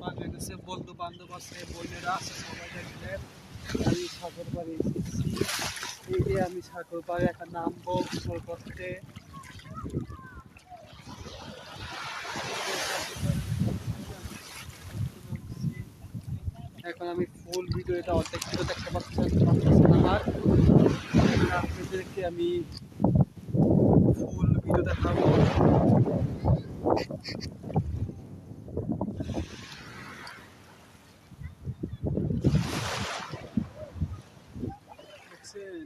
বাংলাদেশে বন্ধু বান্ধব আছে, বোনেরা আছে, সবাই দেখলে আমি সাগর পাড়ে এসেছি। এই যে আমি সাগর পাড়ে একটা নামবো গোসল করতে। এখন আমি ফুল ভিডিওটা অর্ধেক ভিডিও দেখতে পাচ্ছেন আমার। আপনাদেরকে আমি ফুল ভিডিও দেখাবো। দেখছেন,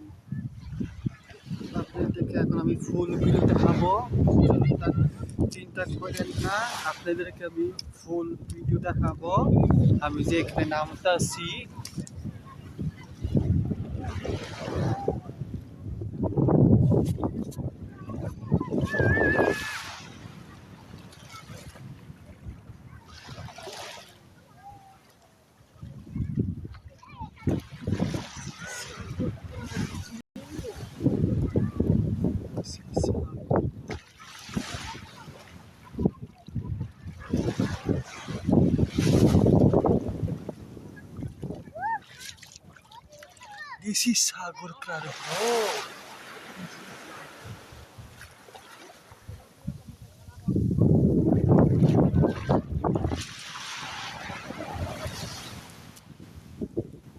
আপনাদেরকে এখন আমি ফুল ভিডিও দেখাবো। চিন্তা করেন না, আপনাদেরকে আমি ফুল ভিডিও দেখাবো। আমি যে এখানে নামতে আছি, this is সাগর পাড়।